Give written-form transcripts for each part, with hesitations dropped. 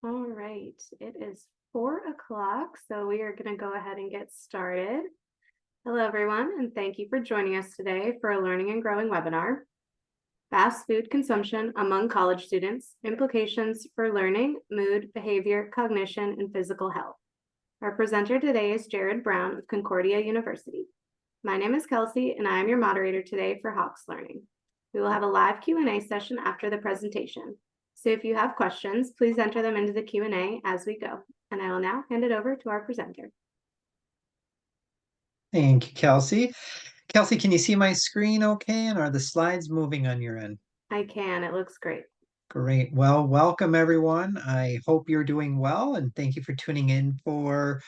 All right, it is 4 o'clock, so we are going to go ahead and get started. Hello, everyone, and thank you for joining us today for a Learning and Growing webinar. Fast food consumption among college students, implications for learning, mood, behavior, cognition, and physical health. Our presenter today is Jerrod Brown of Concordia University. My name is Kelsey, and I am your moderator today for Hawks Learning. We will have a live Q&A session after the presentation. So if you have questions, please enter them into the Q&A as we go. And I will now hand it over to our presenter. Thank you, Kelsey. Kelsey, can you see my screen okay? And are the slides moving on your end? I can, it looks great. Great. Well, welcome everyone. I hope you're doing well and thank you for tuning in for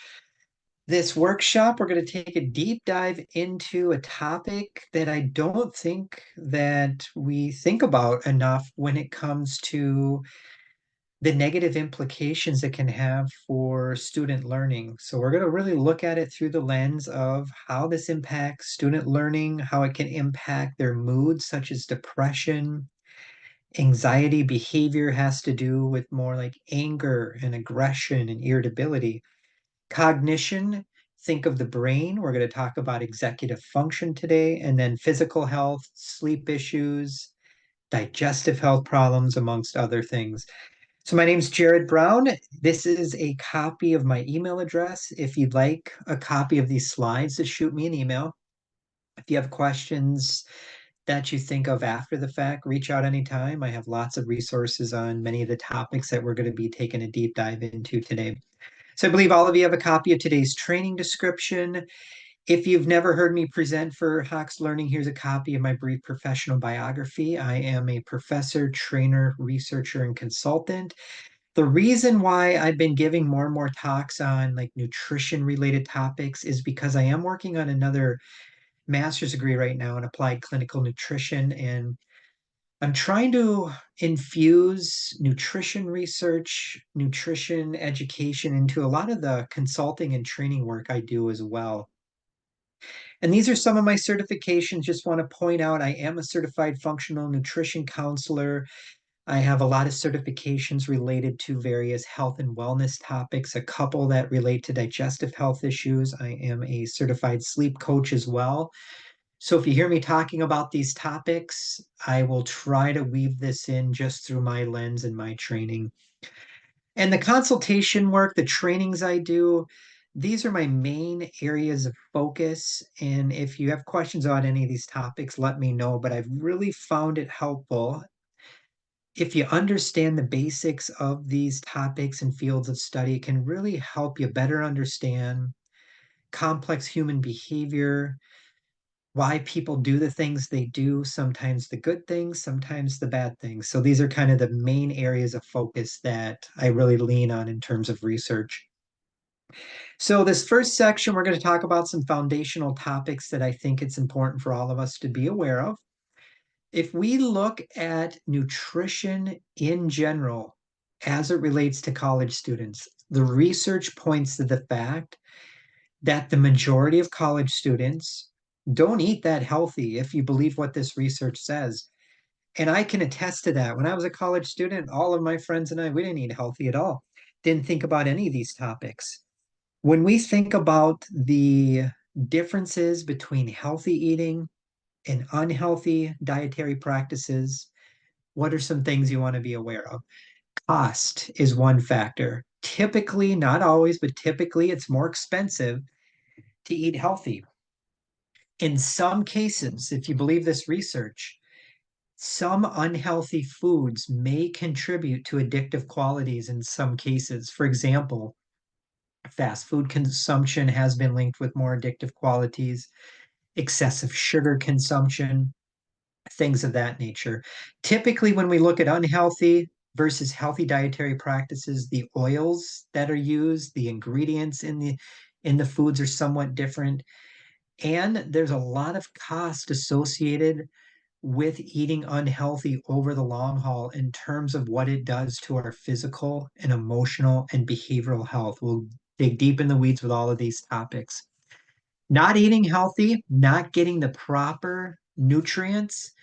this workshop. We're going to take a deep dive into a topic that I don't think that we think about enough when it comes to the negative implications it can have for student learning. So we're going to really look at it through the lens of how this impacts student learning, how it can impact their moods, such as depression. Anxiety behavior has to do with more like anger and aggression and irritability. Cognition, think of the brain. We're going to talk about executive function today, and then physical health, sleep issues, digestive health problems, amongst other things. So my name's Jerrod Brown. This is a copy of my email address. If you'd like a copy of these slides, just shoot me an email. If you have questions that you think of after the fact, reach out anytime. I have lots of resources on many of the topics that we're going to be taking a deep dive into today. So I believe all of you have a copy of today's training description. If you've never heard me present for Hawks Learning, here's a copy of my brief professional biography. I am a professor, trainer, researcher, and consultant. The reason why I've been giving more and more talks on like nutrition related topics is because I am working on another master's degree right now in applied clinical nutrition. And I'm trying to infuse nutrition research, nutrition education into a lot of the consulting and training work I do as well. And these are some of my certifications. Just want to point out I am a certified functional nutrition counselor. I have a lot of certifications related to various health and wellness topics, a couple that relate to digestive health issues. I am a certified sleep coach as well. So if you hear me talking about these topics, I will try to weave this in just through my lens and my training. And the consultation work, the trainings I do, these are my main areas of focus. And if you have questions about any of these topics, let me know. But I've really found it helpful if you understand the basics of these topics and fields of study, it can really help you better understand complex human behavior, why people do the things they do, sometimes the good things, sometimes the bad things. So these are kind of the main areas of focus that I really lean on in terms of research. So this first section, we're going to talk about some foundational topics that I think it's important for all of us to be aware of. If we look at nutrition in general as it relates to college students, the research points to the fact that the majority of college students don't eat that healthy, if you believe what this research says. And I can attest to that. When I was a college student, all of my friends and I, we didn't eat healthy at all. Didn't think about any of these topics. When we think about the differences between healthy eating and unhealthy dietary practices, what are some things you want to be aware of? Cost is one factor. Typically, not always, but typically it's more expensive to eat healthy. In some cases, if you believe this research, some unhealthy foods may contribute to addictive qualities in some cases. For example, fast food consumption has been linked with more addictive qualities, excessive sugar consumption, things of that nature. Typically, when we look at unhealthy versus healthy dietary practices, the oils that are used, the ingredients in the foods are somewhat different. And there's a lot of cost associated with eating unhealthy over the long haul in terms of what it does to our physical and emotional and behavioral health. We'll dig deep in the weeds with all of these topics. Not eating healthy, not getting the proper nutrients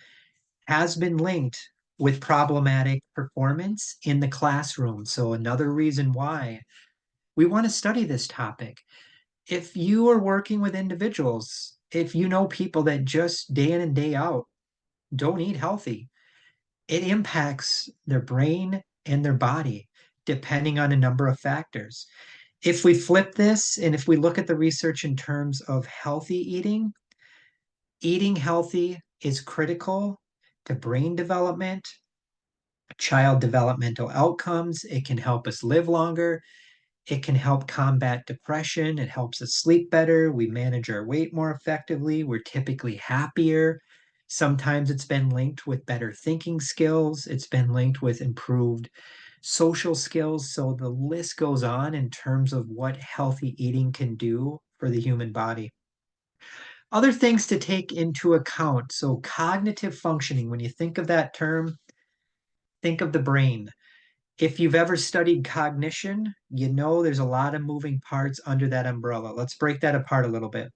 has been linked with problematic performance in the classroom. So another reason why we want to study this topic. If you are working with individuals, if you know people that just day in and day out don't eat healthy, it impacts their brain and their body depending on a number of factors. If we flip this and if we look at the research in terms of healthy eating, eating healthy is critical to brain development, child developmental outcomes. It can help us live longer. It can help combat depression. It helps us sleep better. We manage our weight more effectively. We're typically happier. Sometimes it's been linked with better thinking skills. It's been linked with improved social skills. So the list goes on in terms of what healthy eating can do for the human body. Other things to take into account. So, cognitive functioning, when you think of that term, think of the brain. If you've ever studied cognition, you know there's a lot of moving parts under that umbrella. Let's break that apart a little bit.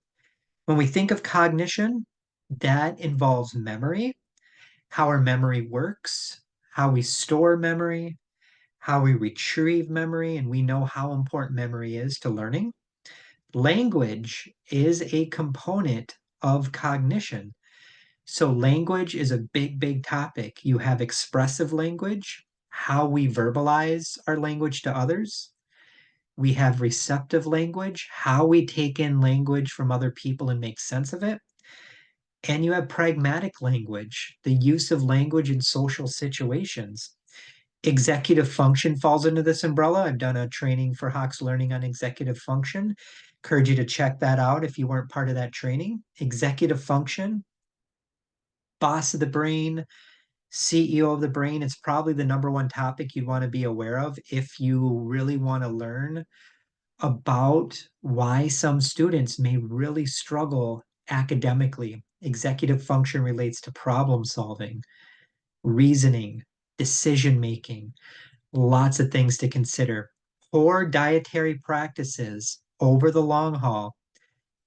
When we think of cognition, that involves memory, how our memory works, how we store memory, how we retrieve memory, and we know how important memory is to learning. Language is a component of cognition. So, language is a big, big topic. You have expressive language, how we verbalize our language to others. We have receptive language, how we take in language from other people and make sense of it. And you have pragmatic language, the use of language in social situations. Executive function falls into this umbrella. I've done a training for Hawks Learning on executive function. Encourage you to check that out if you weren't part of that training. Executive function, boss of the brain, CEO of the brain, it's probably the number one topic you'd want to be aware of if you really want to learn about why some students may really struggle academically. Executive function relates to problem solving, reasoning, decision making, lots of things to consider. Poor dietary practices over the long haul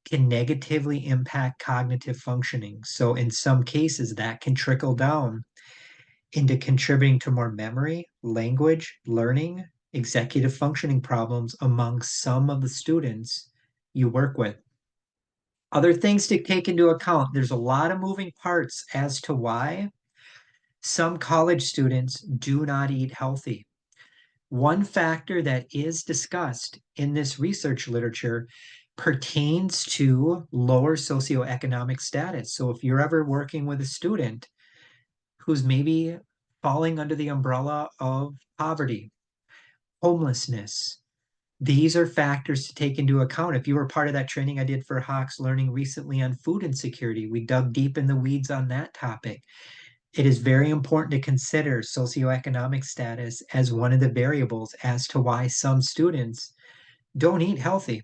can negatively impact cognitive functioning. So, in some cases, that can trickle down into contributing to more memory, language, learning, executive functioning problems among some of the students you work with. Other things to take into account, there's a lot of moving parts as to why some college students do not eat healthy. One factor that is discussed in this research literature pertains to lower socioeconomic status. So if you're ever working with a student who's maybe falling under the umbrella of poverty, homelessness, these are factors to take into account. If you were part of that training I did for Hawks Learning recently on food insecurity, we dug deep in the weeds on that topic. It is very important to consider socioeconomic status as one of the variables as to why some students don't eat healthy.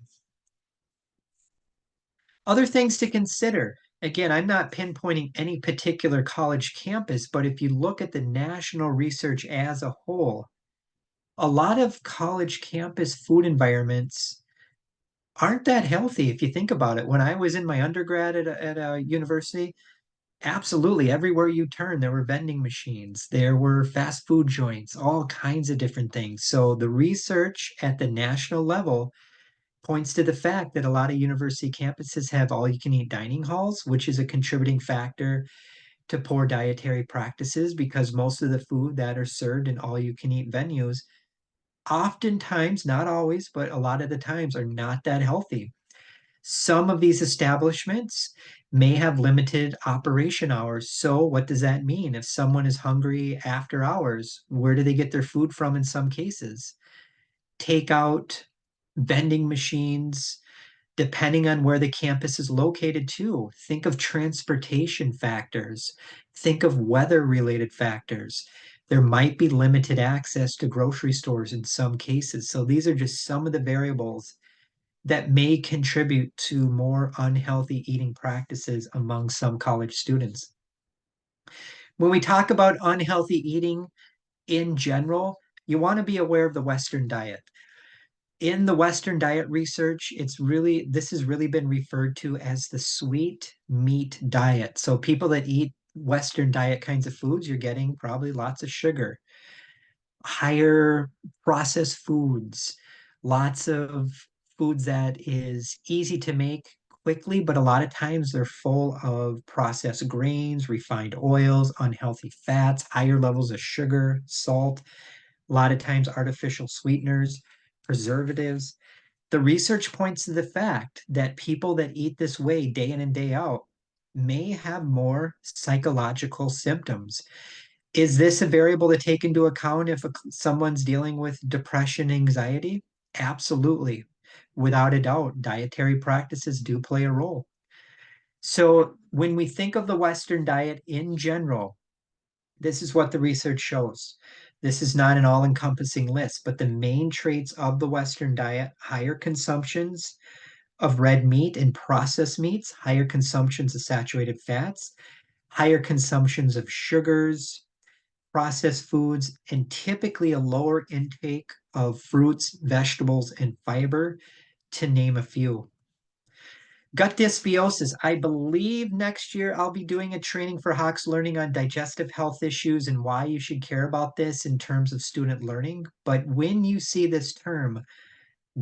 Other things to consider. Again, I'm not pinpointing any particular college campus, but if you look at the national research as a whole, a lot of college campus food environments aren't that healthy if you think about it. When I was in my undergrad at a university, absolutely everywhere you turn, there were vending machines, there were fast food joints, all kinds of different things. So the research at the national level points to the fact that a lot of university campuses have all you can eat dining halls, which is a contributing factor to poor dietary practices because most of the food that are served in all you can eat venues oftentimes, not always, but a lot of the times are not that healthy. Some of these establishments may have limited operation hours. So, what does that mean? If someone is hungry after hours, where do they get their food from in some cases? Takeout, vending machines, depending on where the campus is located, too. Think of transportation factors, think of weather related factors. There might be limited access to grocery stores in some cases. So, these are just some of the variables that may contribute to more unhealthy eating practices among some college students. When we talk about unhealthy eating in general, you want to be aware of the Western diet. In the Western diet research, this has really been referred to as the sweet meat diet. So people that eat Western diet kinds of foods, you're getting probably lots of sugar, higher processed foods, lots of foods that is easy to make quickly, but a lot of times they're full of processed grains, refined oils, unhealthy fats, higher levels of sugar, salt, a lot of times artificial sweeteners, preservatives. The research points to the fact that people that eat this way day in and day out may have more psychological symptoms. Is this a variable to take into account if someone's dealing with depression, anxiety? Absolutely. Without a doubt, dietary practices do play a role. So when we think of the Western diet in general, this is what the research shows. This is not an all-encompassing list, but the main traits of the Western diet: higher consumptions of red meat and processed meats, higher consumptions of saturated fats, higher consumptions of sugars, processed foods, and typically a lower intake of fruits, vegetables, and fiber, to name a few. Gut dysbiosis. I believe next year I'll be doing a training for Hawks Learning on digestive health issues and why you should care about this in terms of student learning. But when you see this term,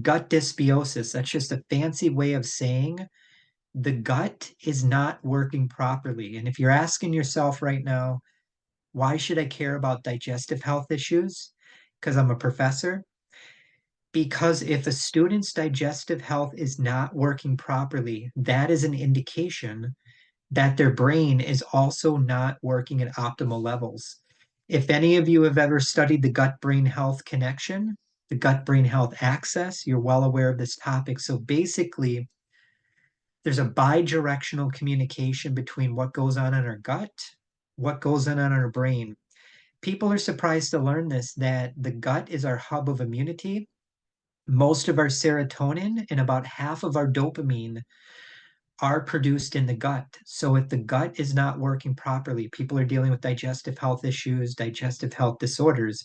gut dysbiosis, that's just a fancy way of saying the gut is not working properly. And if you're asking yourself right now, why should I care about digestive health issues? Because I'm a professor. Because if a student's digestive health is not working properly, that is an indication that their brain is also not working at optimal levels. If any of you have ever studied the gut brain health connection, the gut brain health axis, you're well aware of this topic. So basically, there's a bi-directional communication between what goes on in our gut, what goes on in our brain. People are surprised to learn this, that the gut is our hub of immunity. Most of our serotonin and about half of our dopamine are produced in the gut. So if the gut is not working properly, people are dealing with digestive health issues, digestive health disorders.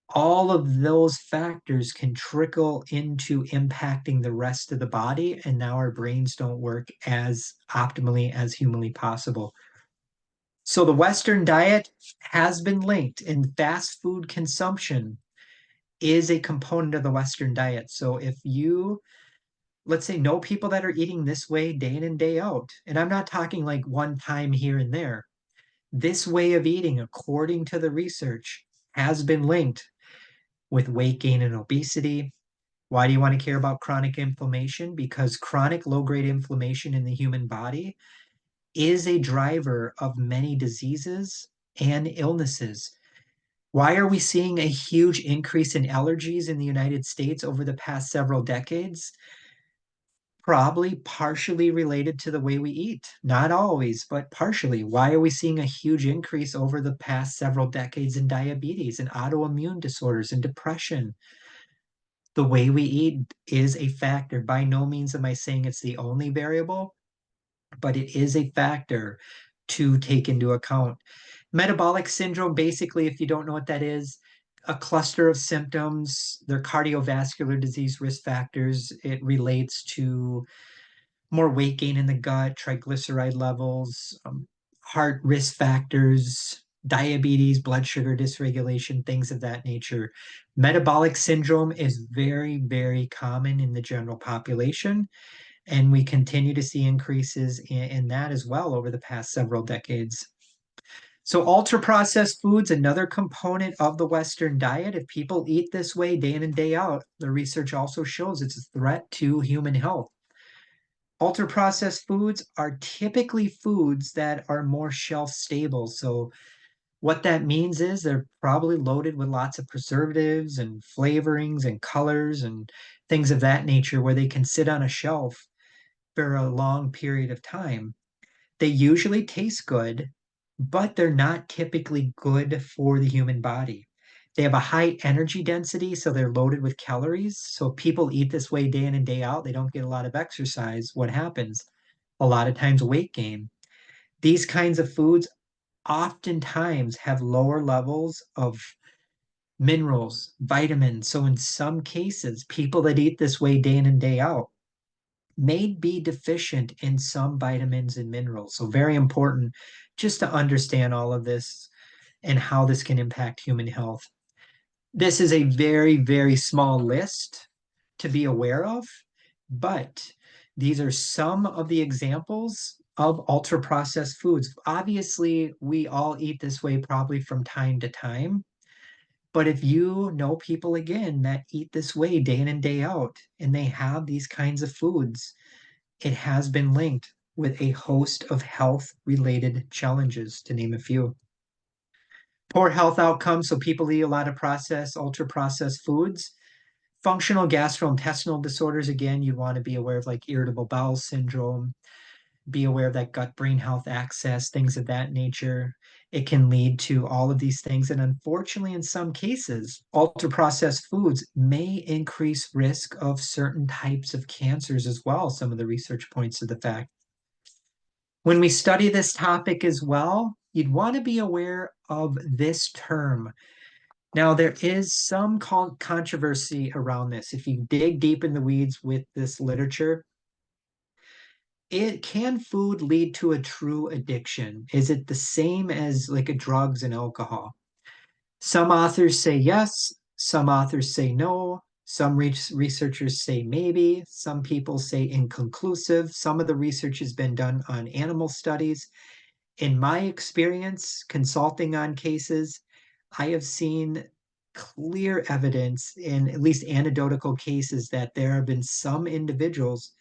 All of those factors can trickle into impacting the rest of the body, and now our brains don't work as optimally as humanly possible. So the Western diet has been linked, and fast food consumption is a component of the Western diet. So if you, let's say, know people that are eating this way day in and day out, and I'm not talking like one time here and there, this way of eating, according to the research, has been linked with weight gain and obesity. Why do you want to care about chronic inflammation? Because chronic low-grade inflammation in the human body is a driver of many diseases and illnesses. Why are we seeing a huge increase in allergies in the United States over the past several decades? Probably partially related to the way we eat. Not always, but partially. Why are we seeing a huge increase over the past several decades in diabetes and autoimmune disorders and depression? The way we eat is a factor. By no means am I saying it's the only variable, but it is a factor to take into account. Metabolic syndrome, basically, if you don't know what that is, a cluster of symptoms. They're cardiovascular disease risk factors. It relates to more weight gain in the gut, triglyceride levels, heart risk factors, diabetes, blood sugar dysregulation, things of that nature. Metabolic syndrome is very, very common in the general population, and we continue to see increases in that as well over the past several decades. So ultra processed foods, another component of the Western diet. If people eat this way day in and day out, the research also shows it's a threat to human health. Ultra processed foods are typically foods that are more shelf stable. So what that means is they're probably loaded with lots of preservatives and flavorings and colors and things of that nature, where they can sit on a shelf for a long period of time. They usually taste good, but they're not typically good for the human body. They have a high energy density, so they're loaded with calories. So if people eat this way day in and day out, they don't get a lot of exercise. What happens? A lot of times weight gain. These kinds of foods oftentimes have lower levels of minerals, vitamins. So in some cases, people that eat this way day in and day out may be deficient in some vitamins and minerals. So very important just to understand all of this and how this can impact human health. This is a very, very small list to be aware of, but these are some of the examples of ultra processed foods. Obviously, we all eat this way probably from time to time. But if you know people again that eat this way day in and day out, and they have these kinds of foods, it has been linked with a host of health related challenges, to name a few. Poor health outcomes, so people eat a lot of processed, ultra processed foods. Functional gastrointestinal disorders, again, you'd want to be aware of like irritable bowel syndrome, be aware of that gut brain health access, things of that nature. It can lead to all of these things. And unfortunately, in some cases, ultra processed foods may increase risk of certain types of cancers as well. Some of the research points to the fact. When we study this topic as well, you'd want to be aware of this term. Now, there is some controversy around this. If you dig deep in the weeds with this literature, can food lead to a true addiction? Is it the same as like a drugs and alcohol? Some authors say yes, some authors say no, some researchers say maybe, some people say inconclusive. Some of the research has been done on animal studies. In my experience, consulting on cases, I have seen clear evidence in at least anecdotal cases that there have been some individuals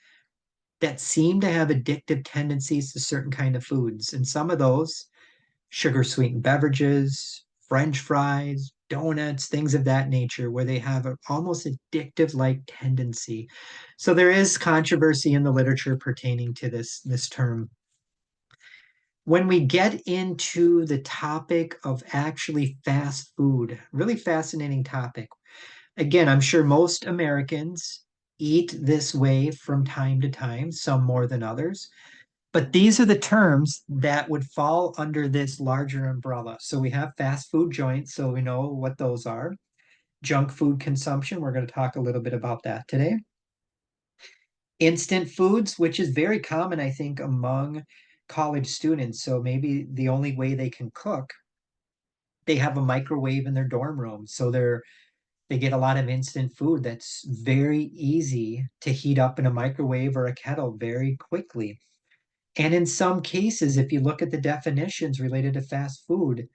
that seem to have addictive tendencies to certain kind of foods. And some of those, sugar sweetened beverages, French fries, donuts, things of that nature, where they have an almost addictive like tendency. So there is controversy in the literature pertaining to this term. When we get into the topic of actually fast food, really fascinating topic. Again, I'm sure most Americans eat this way from time to time, some more than others. But these are the terms that would fall under this larger umbrella. So we have fast food joints, so we know what those are. Junk food consumption, we're going to talk a little bit about that today. Instant foods, which is very common, I think, among college students. So maybe the only way they can cook, they have a microwave in their dorm room. So they get a lot of instant food that's very easy to heat up in a microwave or a kettle very quickly. And in some cases, if you look at the definitions related to fast food,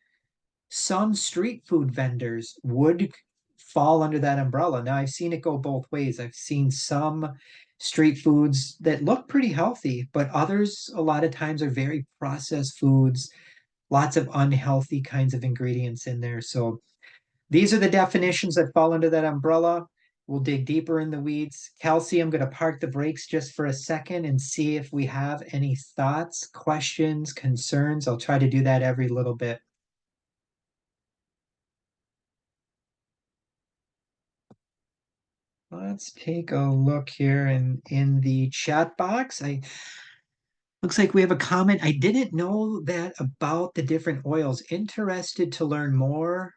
some street food vendors would fall under that umbrella. Now, I've seen it go both ways. I've seen some street foods that look pretty healthy, but others, a lot of times, are very processed foods, lots of unhealthy kinds of ingredients in there. So, these are the definitions that fall under that umbrella. We'll dig deeper in the weeds. Kelsey, I'm going to park the brakes just for a second and see if we have any thoughts, questions, concerns. I'll try to do that every little bit. Let's take a look here in the chat box. Looks like we have a comment. I didn't know that about the different oils. Interested to learn more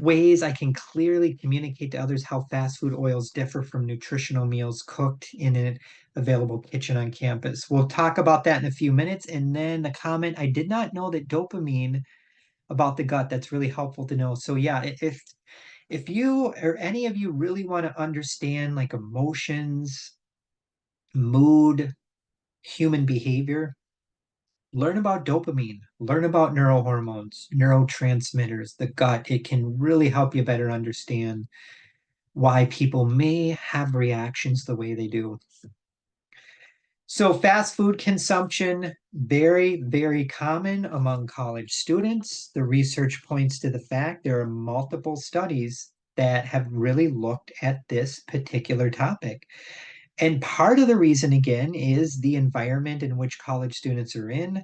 ways I can clearly communicate to others how fast food oils differ from nutritional meals cooked in an available kitchen on campus. We'll talk about that in a few minutes. And then the comment, I did not know that dopamine about the gut. That's really helpful to know. So yeah, if you or any of you really want to understand like emotions, mood, human behavior, learn about dopamine, learn about neurohormones, neurotransmitters, the gut. It can really help you better understand why people may have reactions the way they do. So, fast food consumption, very, very common among college students. The research points to the fact there are multiple studies that have really looked at this particular topic. And part of the reason, again, is the environment in which college students are in.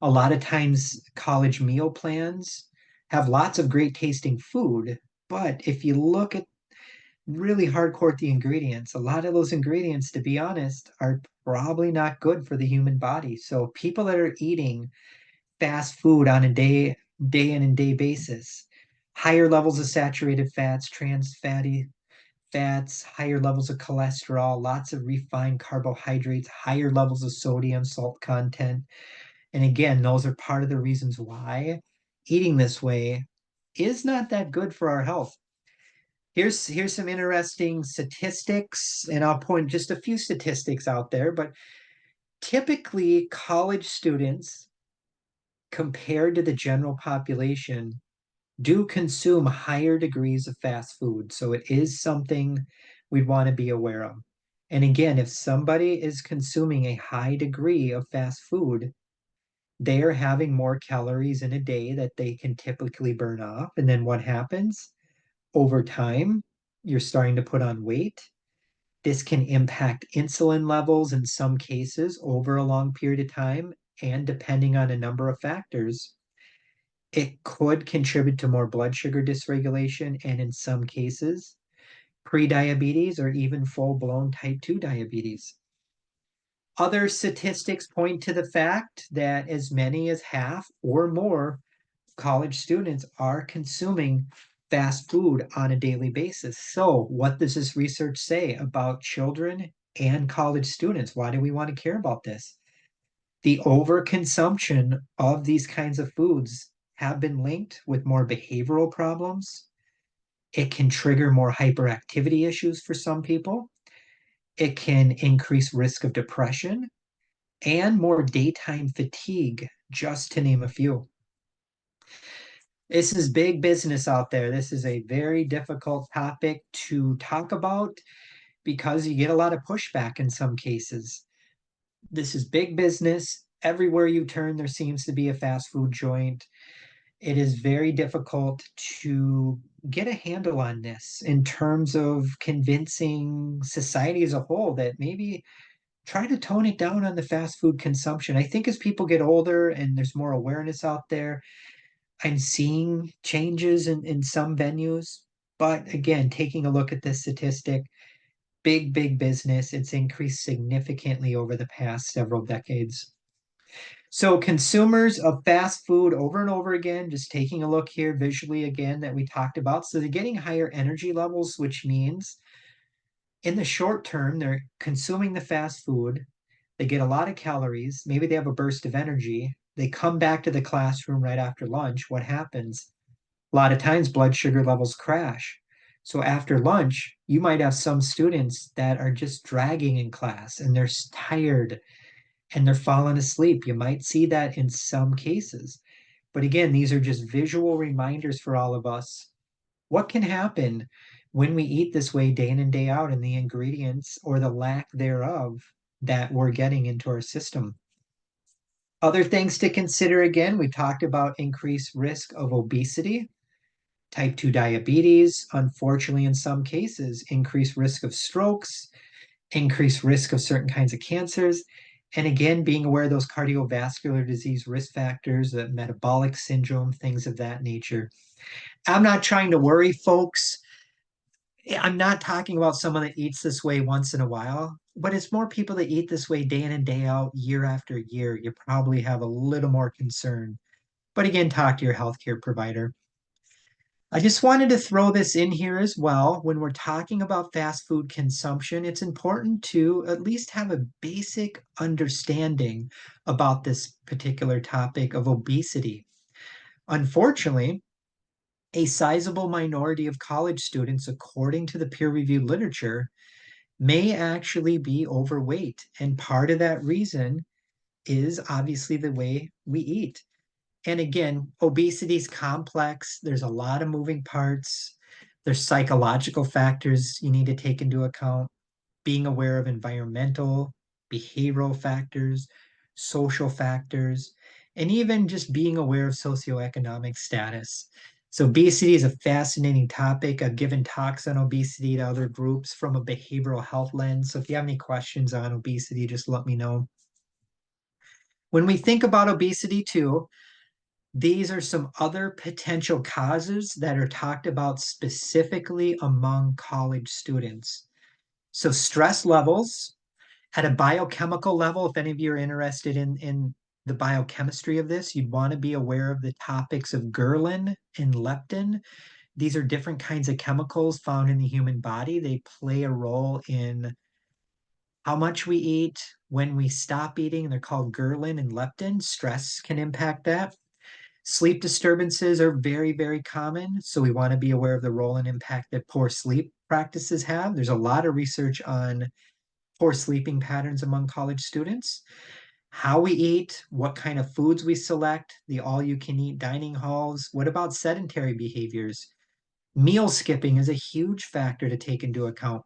A lot of times, college meal plans have lots of great tasting food. But if you look at really hardcore the ingredients, a lot of those ingredients, to be honest, are probably not good for the human body. So people that are eating fast food on a day in and day basis, higher levels of saturated fats, trans fatty fats, higher levels of cholesterol, lots of refined carbohydrates, higher levels of sodium, salt content. And again, those are part of the reasons why eating this way is not that good for our health. Here's some interesting statistics, and I'll point just a few statistics out there, but typically college students compared to the general population do consume higher degrees of fast food. So it is something we want to be aware of. And again, if somebody is consuming a high degree of fast food, they are having more calories in a day that they can typically burn off. And then what happens? Over time, you're starting to put on weight. This can impact insulin levels in some cases over a long period of time. And depending on a number of factors, it could contribute to more blood sugar dysregulation and in some cases, prediabetes or even full-blown type 2 diabetes. Other statistics point to the fact that as many as half or more college students are consuming fast food on a daily basis. So, what does this research say about children and college students? Why do we want to care about this? The overconsumption of these kinds of foods have been linked with more behavioral problems. It can trigger more hyperactivity issues for some people. It can increase risk of depression and more daytime fatigue, just to name a few. This is big business out there. This is a very difficult topic to talk about because you get a lot of pushback in some cases. This is big business. Everywhere you turn, there seems to be a fast food joint. It is very difficult to get a handle on this in terms of convincing society as a whole that maybe try to tone it down on the fast food consumption. I think as people get older and there's more awareness out there, I'm seeing changes in some venues. But again, taking a look at this statistic, big business. It's increased significantly over the past several decades. So consumers of fast food over and over again, just taking a look here visually again that we talked about. So they're getting higher energy levels, which means in the short term, they're consuming the fast food. They get a lot of calories. Maybe they have a burst of energy. They come back to the classroom right after lunch. What happens? A lot of times blood sugar levels crash. So after lunch, you might have some students that are just dragging in class and they're tired and they're falling asleep. You might see that in some cases. But again, these are just visual reminders for all of us. What can happen when we eat this way day in and day out and the ingredients or the lack thereof that we're getting into our system? Other things to consider again, we talked about increased risk of obesity, type 2 diabetes, unfortunately, in some cases, increased risk of strokes, increased risk of certain kinds of cancers. And again, being aware of those cardiovascular disease risk factors, the metabolic syndrome, things of that nature. I'm not trying to worry folks. I'm not talking about someone that eats this way once in a while, but it's more people that eat this way day in and day out, year after year. You probably have a little more concern. But again, talk to your healthcare provider. I just wanted to throw this in here as well. When we're talking about fast food consumption, it's important to at least have a basic understanding about this particular topic of obesity. Unfortunately, a sizable minority of college students, according to the peer-reviewed literature, may actually be overweight. And part of that reason is obviously the way we eat. And again, obesity is complex. There's a lot of moving parts. There's psychological factors you need to take into account, being aware of environmental, behavioral factors, social factors, and even just being aware of socioeconomic status. So, obesity is a fascinating topic. I've given talks on obesity to other groups from a behavioral health lens. So, if you have any questions on obesity, just let me know. When we think about obesity, too, these are some other potential causes that are talked about specifically among college students. So, stress levels at a biochemical level, if any of you are interested in the biochemistry of this, you'd want to be aware of the topics of ghrelin and leptin. These are different kinds of chemicals found in the human body. They play a role in how much we eat, When we stop eating, they're called ghrelin and leptin. Stress can impact that. Sleep disturbances are very, very common. So we want to be aware of the role and impact that poor sleep practices have. There's a lot of research on poor sleeping patterns among college students. How we eat, what kind of foods we select, the all you can eat dining halls. What about sedentary behaviors? Meal skipping is a huge factor to take into account.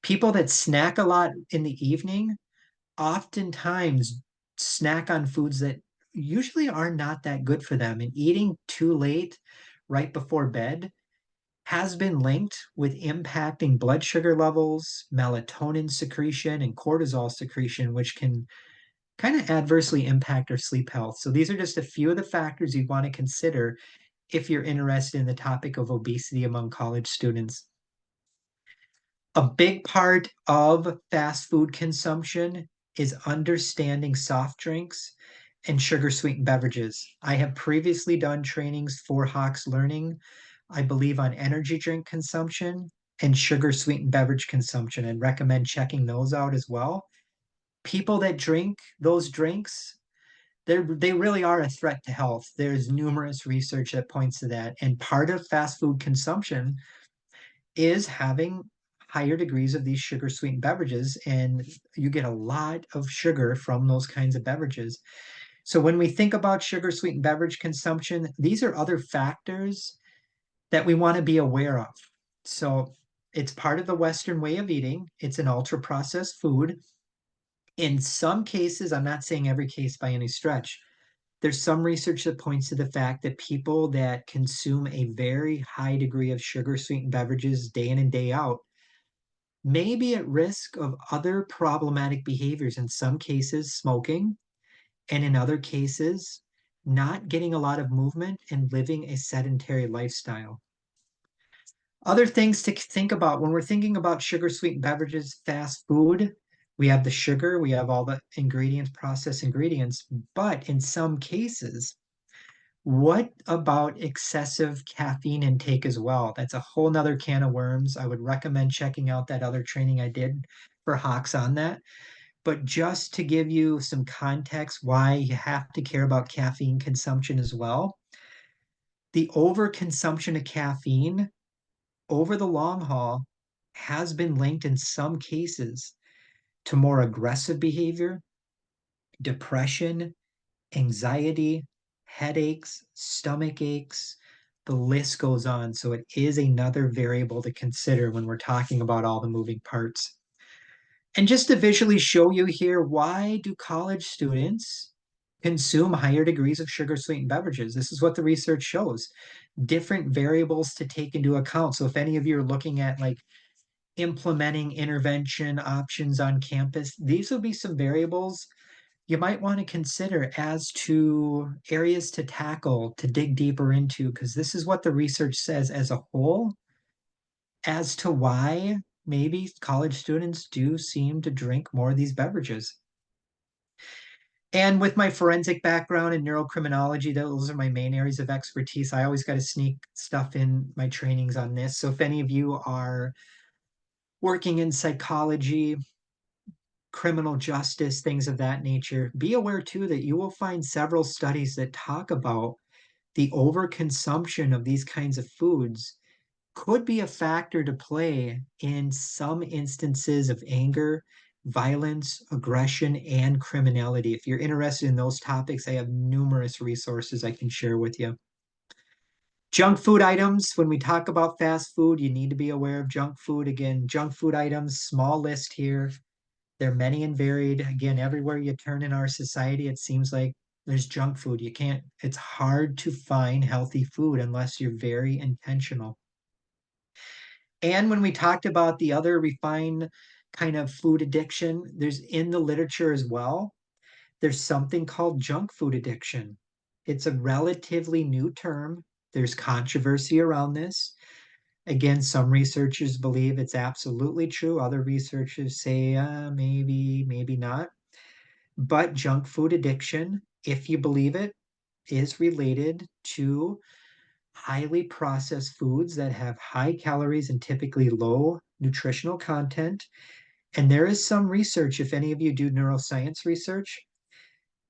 People that snack a lot in the evening oftentimes snack on foods that usually are not that good for them. And eating too late right before bed has been linked with impacting blood sugar levels, melatonin secretion, and cortisol secretion, which can kind of adversely impact our sleep health. So these are just a few of the factors you want to consider if you're interested in the topic of obesity among college students. A big part of fast food consumption is understanding soft drinks and sugar sweetened beverages. I have previously done trainings for Hawks Learning, I believe, on energy drink consumption and sugar sweetened beverage consumption. I'd recommend checking those out as well. People that drink those drinks, they really are a threat to health. There's numerous research that points to that. And part of fast food consumption is having higher degrees of these sugar sweetened beverages, and you get a lot of sugar from those kinds of beverages. So when we think about sugar sweetened beverage consumption, these are other factors that we want to be aware of. So it's part of the Western way of eating. It's an ultra processed food. In some cases, I'm not saying every case by any stretch, there's some research that points to the fact that people that consume a very high degree of sugar sweetened beverages day in and day out may be at risk of other problematic behaviors, in some cases, smoking, and in other cases, not getting a lot of movement and living a sedentary lifestyle. Other things to think about when we're thinking about sugar sweetened beverages, fast food, we have the sugar, we have all the ingredients, processed ingredients, but in some cases, what about excessive caffeine intake as well? That's a whole nother can of worms. I would recommend checking out that other training I did for Hawks on that. But just to give you some context why you have to care about caffeine consumption as well, the overconsumption of caffeine over the long haul has been linked in some cases to more aggressive behavior, depression, anxiety, headaches, stomach aches, the list goes on. So it is another variable to consider when we're talking about all the moving parts. And just to visually show you here, why do college students consume higher degrees of sugar sweetened beverages? This is what the research shows. Different variables to take into account. So if any of you are looking at like implementing intervention options on campus, these will be some variables you might want to consider as to areas to tackle, to dig deeper into, because this is what the research says as a whole as to why maybe college students do seem to drink more of these beverages. And with my forensic background in neurocriminology, those are my main areas of expertise. I always got to sneak stuff in my trainings on this. So if any of you are working in psychology, criminal justice, things of that nature, be aware too that you will find several studies that talk about the overconsumption of these kinds of foods could be a factor to play in some instances of anger, violence, aggression, and criminality. If you're interested in those topics, I have numerous resources I can share with you. Junk food items, when we talk about fast food, you need to be aware of junk food. Again, junk food items, small list here. They're many and varied. Again, everywhere you turn in our society, it seems like there's junk food. You can't, it's hard to find healthy food unless you're very intentional. And when we talked about the other refined kind of food addiction, there's in the literature as well, there's something called junk food addiction. It's a relatively new term. There's controversy around this. Again, some researchers believe it's absolutely true. Other researchers say maybe, maybe not. But junk food addiction, if you believe it, is related to highly processed foods that have high calories and typically low nutritional content. And there is some research, if any of you do neuroscience research,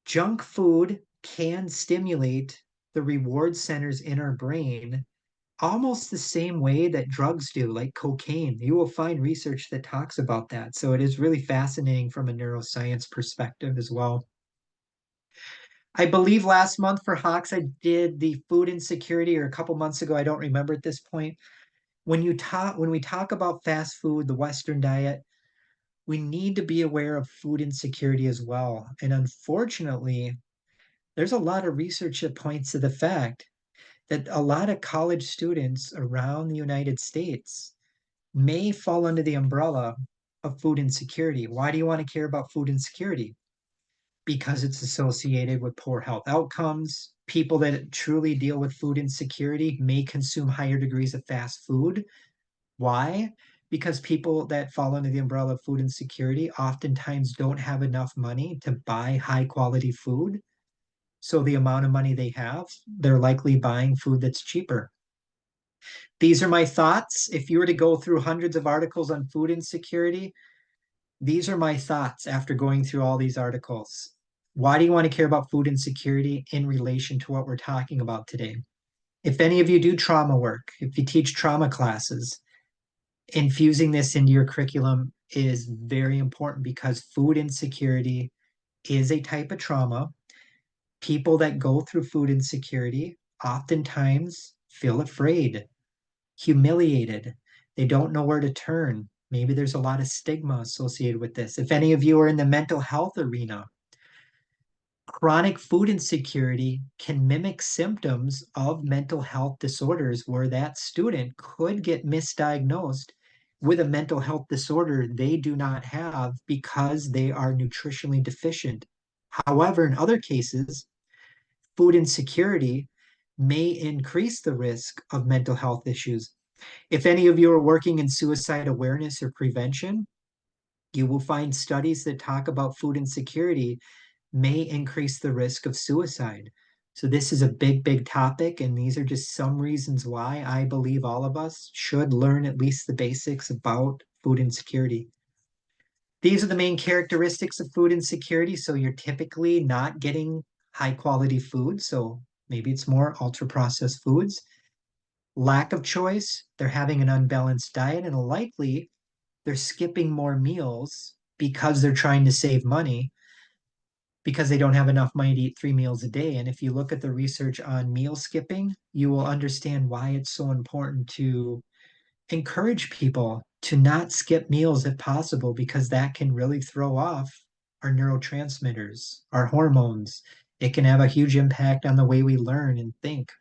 junk food can stimulate the reward centers in our brain almost the same way that drugs do, like cocaine. You will find research that talks about that. So it is really fascinating from a neuroscience perspective as well. I believe last month for Hawks, I did the food insecurity, or a couple months ago, I don't remember at this point. When we talk about fast food, the Western diet, we need to be aware of food insecurity as well. And unfortunately, there's a lot of research that points to the fact that a lot of college students around the United States may fall under the umbrella of food insecurity. Why do you want to care about food insecurity? Because it's associated with poor health outcomes. People that truly deal with food insecurity may consume higher degrees of fast food. Why? Because people that fall under the umbrella of food insecurity oftentimes don't have enough money to buy high quality food. So the amount of money they have, they're likely buying food that's cheaper. These are my thoughts. If you were to go through hundreds of articles on food insecurity, these are my thoughts after going through all these articles. Why do you want to care about food insecurity in relation to what we're talking about today? If any of you do trauma work, if you teach trauma classes, infusing this into your curriculum is very important because food insecurity is a type of trauma. People that go through food insecurity oftentimes feel afraid, humiliated. They don't know where to turn. Maybe there's a lot of stigma associated with this. If any of you are in the mental health arena, chronic food insecurity can mimic symptoms of mental health disorders where that student could get misdiagnosed with a mental health disorder they do not have because they are nutritionally deficient. However, in other cases, food insecurity may increase the risk of mental health issues. If any of you are working in suicide awareness or prevention, you will find studies that talk about food insecurity may increase the risk of suicide. So, this is a big, big topic, and these are just some reasons why I believe all of us should learn at least the basics about food insecurity. These are the main characteristics of food insecurity. So, you're typically not getting high quality food. So, maybe it's more ultra processed foods. Lack of choice, they're having an unbalanced diet, and likely they're skipping more meals because they're trying to save money because they don't have enough money to eat 3 meals a day. And if you look at the research on meal skipping, you will understand why it's so important to encourage people to not skip meals if possible, because that can really throw off our neurotransmitters, our hormones. It can have a huge impact on the way we learn and think.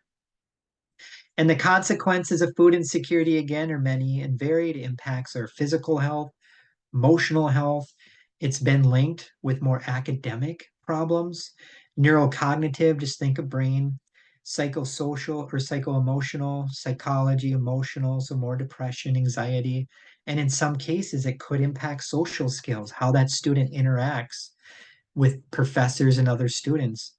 And the consequences of food insecurity, again, are many and varied. It impacts our physical health, emotional health. It's been linked with more academic problems, neurocognitive, just think of brain, psychosocial or psycho-emotional, psychology, emotional, so more depression, anxiety. And in some cases, it could impact social skills, how that student interacts with professors and other students.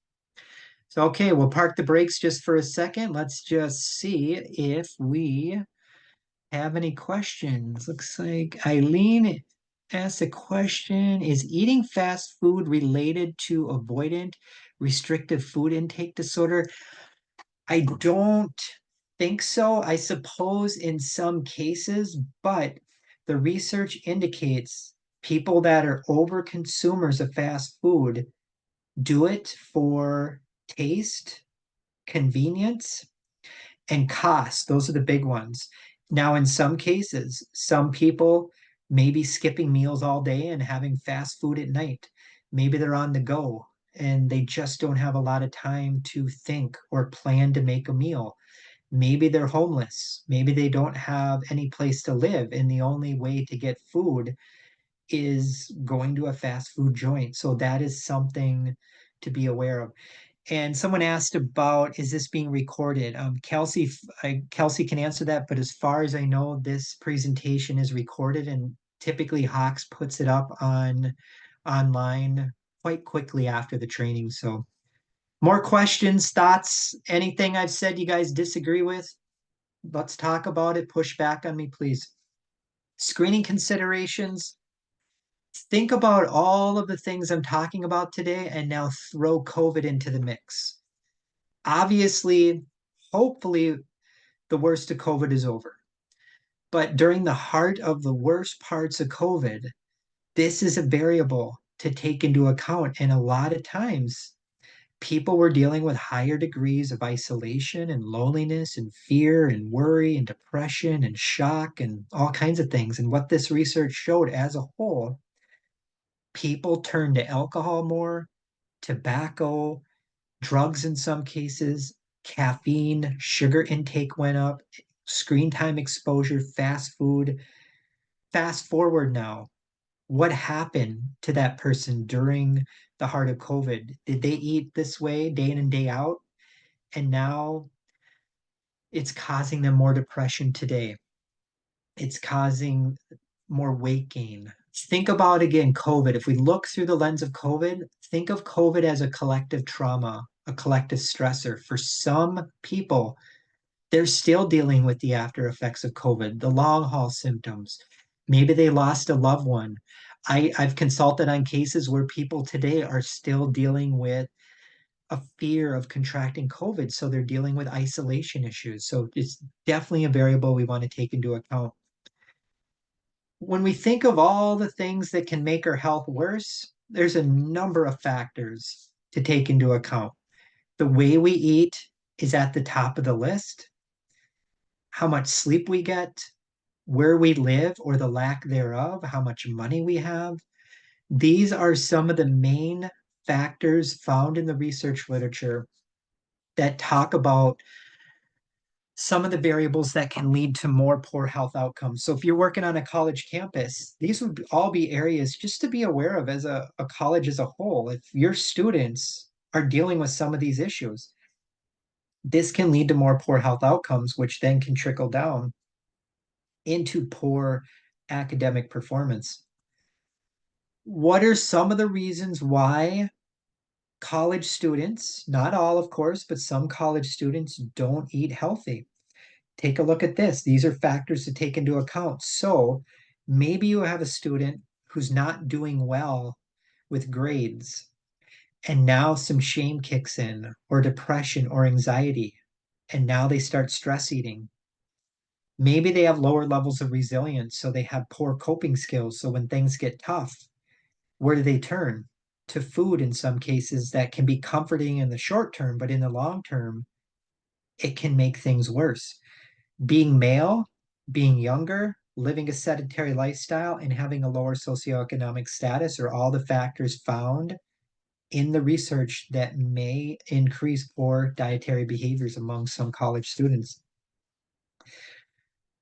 So, okay, we'll park the brakes just for a second. Let's just see if we have any questions. Looks like Eileen asked a question. Is eating fast food related to avoidant restrictive food intake disorder? I don't think so. I suppose in some cases, but the research indicates people that are over consumers of fast food do it for taste, convenience, and cost. Those are the big ones. Now, in some cases, some people may be skipping meals all day and having fast food at night. Maybe they're on the go and they just don't have a lot of time to think or plan to make a meal. Maybe they're homeless. Maybe they don't have any place to live, and the only way to get food is going to a fast food joint. So that is something to be aware of. And someone asked about, is this being recorded? Kelsey can answer that, but as far as I know, this presentation is recorded, and typically Hawks puts it up on online quite quickly after the training. So more questions, thoughts, anything I've said you guys disagree with? Let's talk about it. Push back on me, please. Screening considerations. Think about all of the things I'm talking about today and now throw COVID into the mix. Obviously, hopefully, the worst of COVID is over. But during the heart of the worst parts of COVID, this is a variable to take into account. And a lot of times, people were dealing with higher degrees of isolation and loneliness and fear and worry and depression and shock and all kinds of things. And what this research showed as a whole, people turned to alcohol more, tobacco, drugs in some cases, caffeine, sugar intake went up, screen time exposure, fast food. Fast forward now, what happened to that person during the heart of COVID? Did they eat this way day in and day out? And now it's causing them more depression today. It's causing more weight gain. Think about again COVID. If we look through the lens of COVID, think of COVID as a collective trauma, a collective stressor. For some people, they're still dealing with the after effects of COVID, the long haul symptoms. Maybe they lost a loved one. I've consulted on cases where people today are still dealing with a fear of contracting COVID. So they're dealing with isolation issues. So it's definitely a variable we want to take into account. When we think of all the things that can make our health worse, there's a number of factors to take into account. The way we eat is at the top of the list, how much sleep we get, where we live or the lack thereof, how much money we have. These are some of the main factors found in the research literature that talk about some of the variables that can lead to more poor health outcomes. So if you're working on a college campus, these would all be areas just to be aware of as a college as a whole. If your students are dealing with some of these issues, this can lead to more poor health outcomes, which then can trickle down into poor academic performance. What are some of the reasons why college students, not all, of course, but some college students don't eat healthy? Take a look at this. These are factors to take into account. So maybe you have a student who's not doing well with grades, and now some shame kicks in, or depression or anxiety, and now they start stress eating. Maybe they have lower levels of resilience, so they have poor coping skills. So when things get tough, where do they turn? To food in some cases that can be comforting in the short term, but in the long term, it can make things worse. Being male, being younger, living a sedentary lifestyle, and having a lower socioeconomic status are all the factors found in the research that may increase poor dietary behaviors among some college students.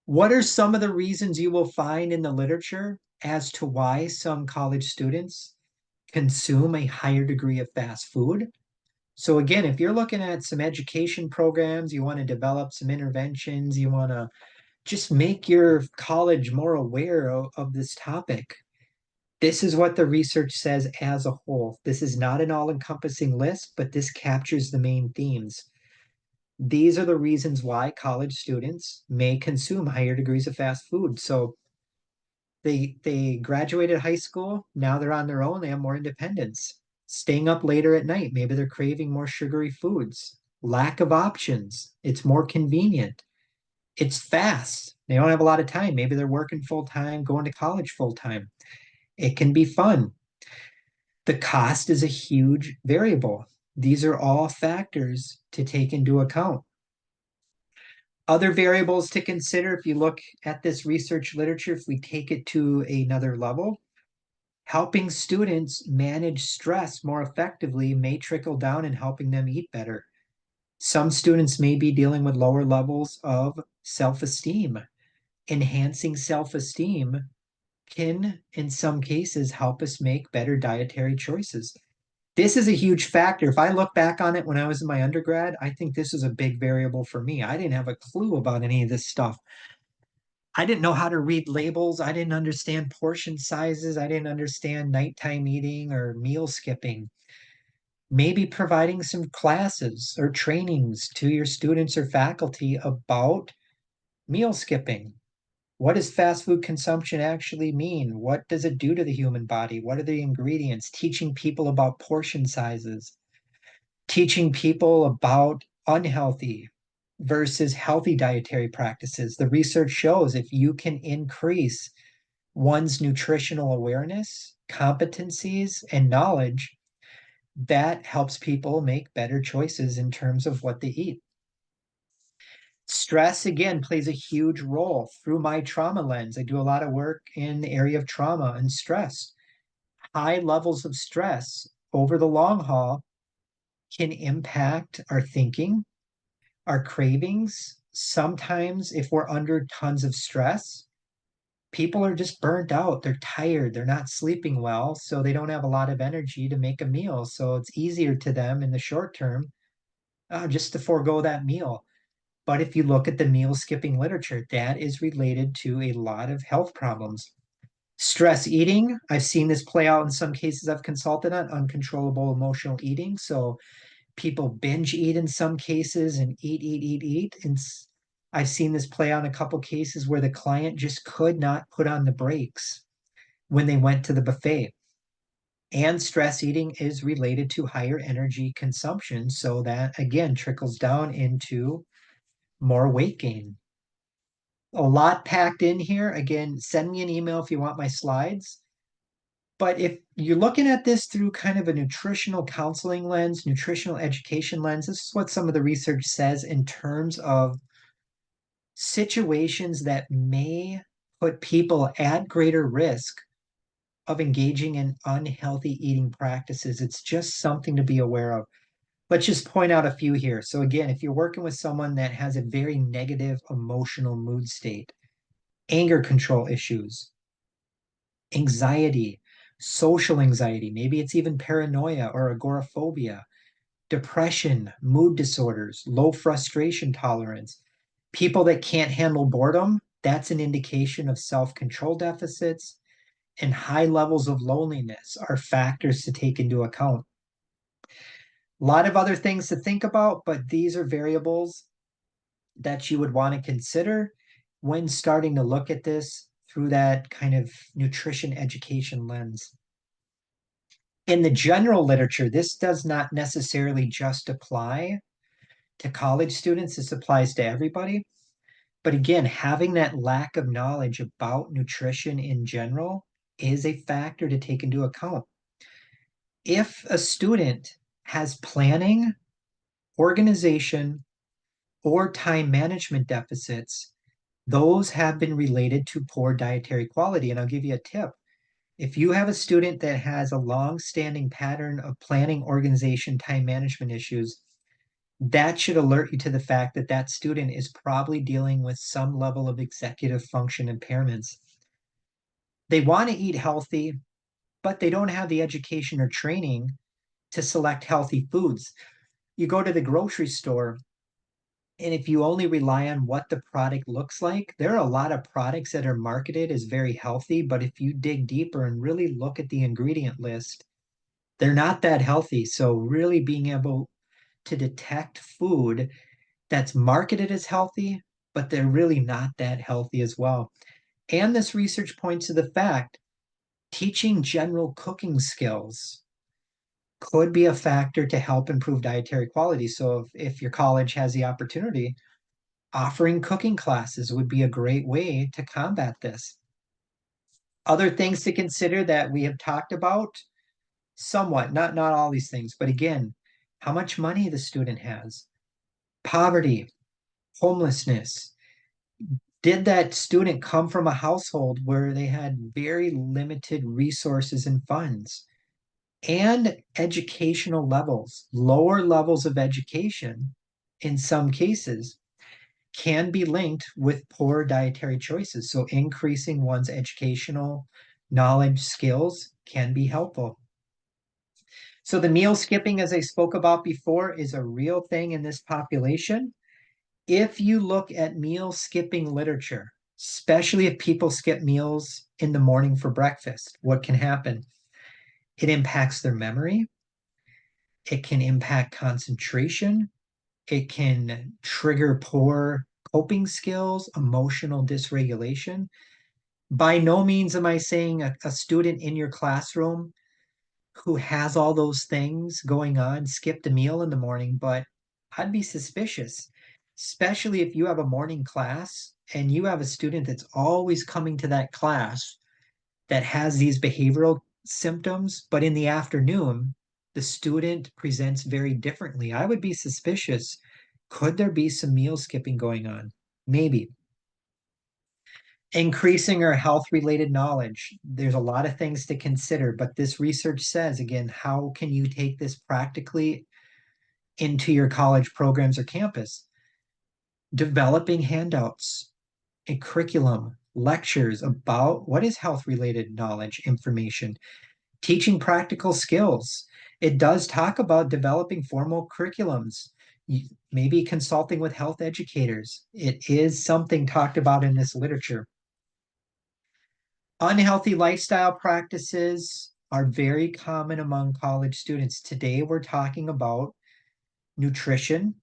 What are some of the reasons you will find in the literature as to why some college students consume a higher degree of fast food? So again, if you're looking at some education programs, you want to develop some interventions, you want to just make your college more aware of this topic. This is what the research says as a whole. This is not an all-encompassing list, but this captures the main themes. These are the reasons why college students may consume higher degrees of fast food. So they graduated high school, now they're on their own, they have more independence. Staying up later at night, maybe they're craving more sugary foods. Lack of options, it's more convenient. It's fast. They don't have a lot of time. Maybe they're working full time, going to college full time. It can be fun. The cost is a huge variable. These are all factors to take into account. Other variables to consider if you look at this research literature, if we take it to another level, helping students manage stress more effectively may trickle down in helping them eat better. Some students may be dealing with lower levels of self esteem. Enhancing self esteem can, in some cases, help us make better dietary choices. This is a huge factor. If I look back on it when I was in my undergrad, I think this is a big variable for me. I didn't have a clue about any of this stuff. I didn't know how to read labels. I didn't understand portion sizes. I didn't understand nighttime eating or meal skipping. Maybe providing some classes or trainings to your students or faculty about meal skipping, What does fast food consumption actually mean? What does it do to the human body? What are the ingredients? Teaching people about portion sizes, teaching people about unhealthy versus healthy dietary practices. The research shows if you can increase one's nutritional awareness, competencies, and knowledge, that helps people make better choices in terms of what they eat. Stress, again, plays a huge role. Through my trauma lens, I do a lot of work in the area of trauma and stress. High levels of stress over the long haul can impact our thinking, our cravings. Sometimes, if we're under tons of stress, people are just burnt out. They're tired. They're not sleeping well. So they don't have a lot of energy to make a meal. So it's easier to them in the short term just to forego that meal. But if you look at the meal skipping literature, that is related to a lot of health problems. Stress eating, I've seen this play out in some cases I've consulted on, uncontrollable emotional eating. So people binge eat in some cases and eat. And I've seen this play out in a couple cases where the client just could not put on the brakes when they went to the buffet. And stress eating is related to higher energy consumption. So that again trickles down into more weight gain. A lot packed in here. Again, send me an email if you want my slides. But if you're looking at this through kind of a nutritional counseling lens, nutritional education lens, this is what some of the research says in terms of situations that may put people at greater risk of engaging in unhealthy eating practices. It's just something to be aware of. Let's just point out a few here. So, again, if you're working with someone that has a very negative emotional mood state, anger control issues, anxiety, social anxiety, maybe it's even paranoia or agoraphobia, depression, mood disorders, low frustration tolerance, people that can't handle boredom, that's an indication of self control deficits, and high levels of loneliness are factors to take into account. A lot of other things to think about, but these are variables that you would want to consider when starting to look at this through that kind of nutrition education lens. In the general literature, this does not necessarily just apply to college students, this applies to everybody. But again, having that lack of knowledge about nutrition in general is a factor to take into account. If a student has planning, organization, or time management deficits, those have been related to poor dietary quality. And I'll give you a tip. If you have a student that has a long-standing pattern of planning, organization, time management issues, that should alert you to the fact that that student is probably dealing with some level of executive function impairments. They want to eat healthy, but they don't have the education or training to select healthy foods. You go to the grocery store, and if you only rely on what the product looks like, there are a lot of products that are marketed as very healthy, but if you dig deeper and really look at the ingredient list, they're not that healthy. So, really being able to detect food that's marketed as healthy, but they're really not that healthy as well. And this research points to the fact teaching general cooking skills could be a factor to help improve dietary quality. So if your college has the opportunity, offering cooking classes would be a great way to combat this. Other things to consider that we have talked about somewhat, not all these things, but again, how much money the student has, poverty, homelessness. Did that student come from a household where they had very limited resources and funds? And educational levels, lower levels of education in some cases can be linked with poor dietary choices. So increasing one's educational knowledge skills can be helpful. So the meal skipping, as I spoke about before, is a real thing in this population. If you look at meal skipping literature, especially if people skip meals in the morning for breakfast, what can happen? It impacts their memory. It can impact concentration. It can trigger poor coping skills, emotional dysregulation. By no means am I saying a student in your classroom who has all those things going on skipped a meal in the morning, but I'd be suspicious, especially if you have a morning class and you have a student that's always coming to that class that has these behavioral symptoms, but in the afternoon, the student presents very differently. I would be suspicious. Could there be some meal skipping going on? Maybe. Increasing our health related knowledge. There's a lot of things to consider, but this research says, again, how can you take this practically into your college programs or campus? Developing handouts, a curriculum, lectures about what is health related knowledge, information, teaching practical skills. It does talk about developing formal curriculums, maybe consulting with health educators. It is something talked about in this literature. Unhealthy lifestyle practices are very common among college students. Today, we're talking about nutrition,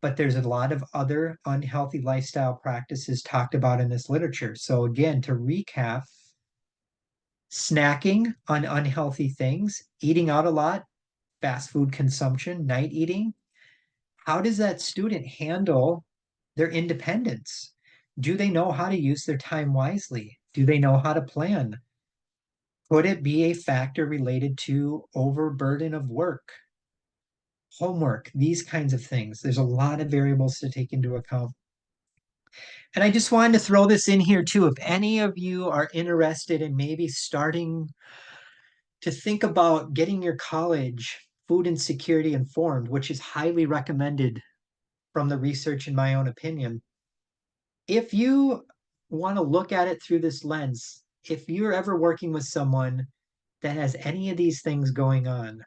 but there's a lot of other unhealthy lifestyle practices talked about in this literature. So, again, to recap, snacking on unhealthy things, eating out a lot, fast food consumption, night eating. How does that student handle their independence? Do they know how to use their time wisely? Do they know how to plan? Could it be a factor related to overburden of work, homework, these kinds of things? There's a lot of variables to take into account. And I just wanted to throw this in here too. If any of you are interested in maybe starting to think about getting your college food insecurity informed, which is highly recommended from the research, in my own opinion, if you want to look at it through this lens, if you're ever working with someone that has any of these things going on,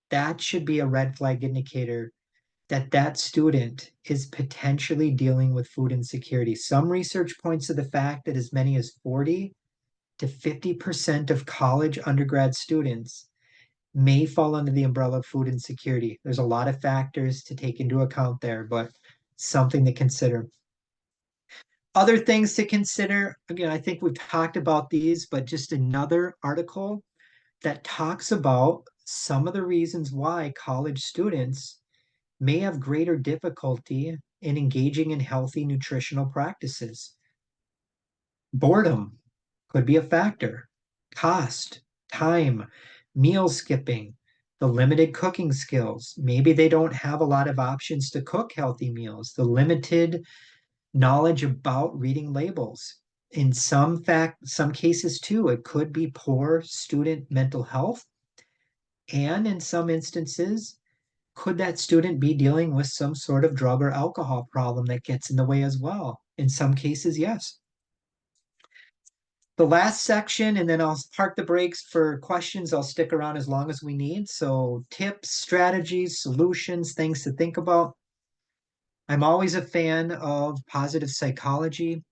that should be a red flag indicator that that student is potentially dealing with food insecurity. Some research points to the fact that as many as 40 to 50% of college undergrad students may fall under the umbrella of food insecurity. There's a lot of factors to take into account there, but something to consider. Other things to consider, again, I think we've talked about these, but just another article that talks about some of the reasons why college students may have greater difficulty in engaging in healthy nutritional practices. Boredom could be a factor, cost, time, meal skipping, the limited cooking skills. Maybe they don't have a lot of options to cook healthy meals, the limited knowledge about reading labels. In some cases too, it could be poor student mental health. And in some instances, could that student be dealing with some sort of drug or alcohol problem that gets in the way as well? In some cases, yes. The last section, and then I'll park the brakes for questions. I'll stick around as long as we need. So tips, strategies, solutions, things to think about. I'm always a fan of positive psychology,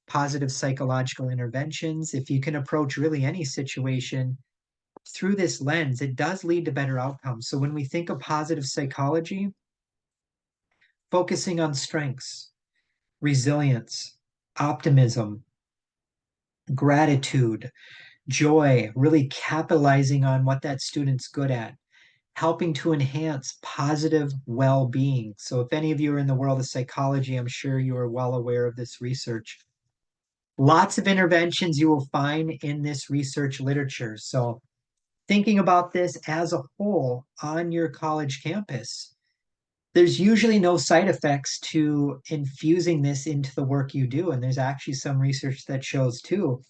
positive psychological interventions. If you can approach really any situation through this lens, it does lead to better outcomes. So when we think of positive psychology, focusing on strengths, resilience, optimism, gratitude, joy, really capitalizing on what that student's good at, helping to enhance positive well being. So, if any of you are in the world of psychology, I'm sure you are well aware of this research. Lots of interventions you will find in this research literature. So, thinking about this as a whole on your college campus, there's usually no side effects to infusing this into the work you do. And there's actually some research that shows too,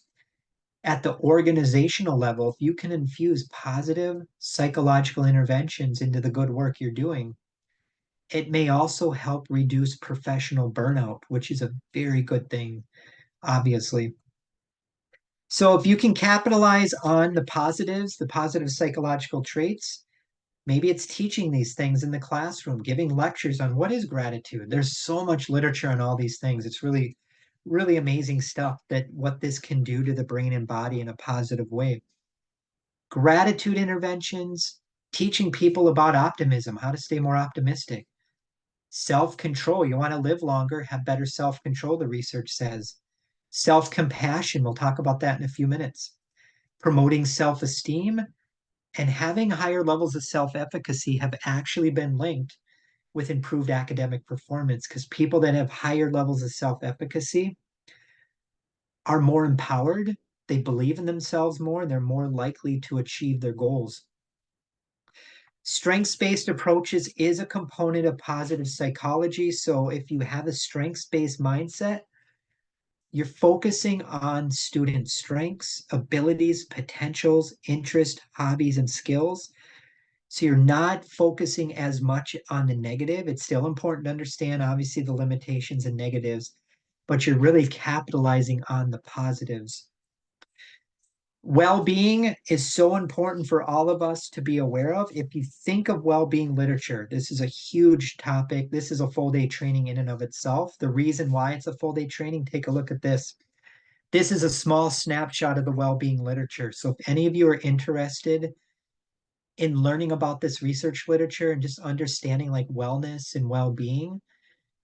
at the organizational level, if you can infuse positive psychological interventions into the good work you're doing, it may also help reduce professional burnout, which is a very good thing, obviously. So if you can capitalize on the positives, the positive psychological traits, maybe it's teaching these things in the classroom, giving lectures on what is gratitude. There's so much literature on all these things. It's really, really amazing stuff that what this can do to the brain and body in a positive way. Gratitude interventions, teaching people about optimism, how to stay more optimistic, Self-control, you want to live longer, have better self-control, the research says. Self-compassion, we'll talk about that in a few minutes. Promoting self-esteem and having higher levels of self-efficacy have actually been linked with improved academic performance, because people that have higher levels of self-efficacy are more empowered, they believe in themselves more, and they're more likely to achieve their goals. Strengths-based approaches is a component of positive psychology. So if you have a strengths-based mindset, you're focusing on student strengths, abilities, potentials, interests, hobbies, and skills. So you're not focusing as much on the negative. It's still important to understand, obviously, the limitations and negatives, but you're really capitalizing on the positives. Well-being is so important for all of us to be aware of. If you think of well-being literature, this is a huge topic. This is a full day training in and of itself. The reason why it's a full day training, take a look at this. This is a small snapshot of the well-being literature. So if any of you are interested in learning about this research literature and just understanding like wellness and well-being,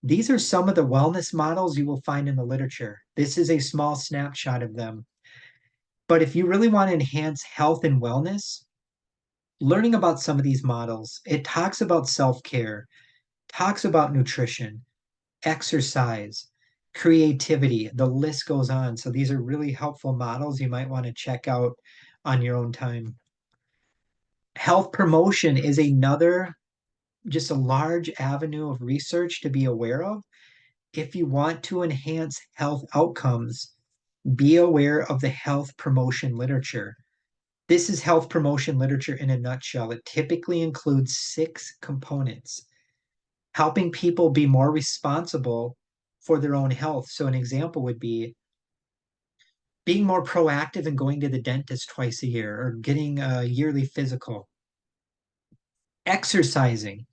these are some of the wellness models you will find in the literature. This is a small snapshot of them. But if you really want to enhance health and wellness, learning about some of these models, it talks about self-care, talks about nutrition, exercise, creativity, the list goes on. So these are really helpful models you might want to check out on your own time. Health promotion is another, just a large avenue of research to be aware of. If you want to enhance health outcomes, be aware of the health promotion literature. This is health promotion literature in a nutshell. It typically includes 6 components: helping people be more responsible for their own health. So, an example would be being more proactive and going to the dentist twice a year or getting a yearly physical, exercising,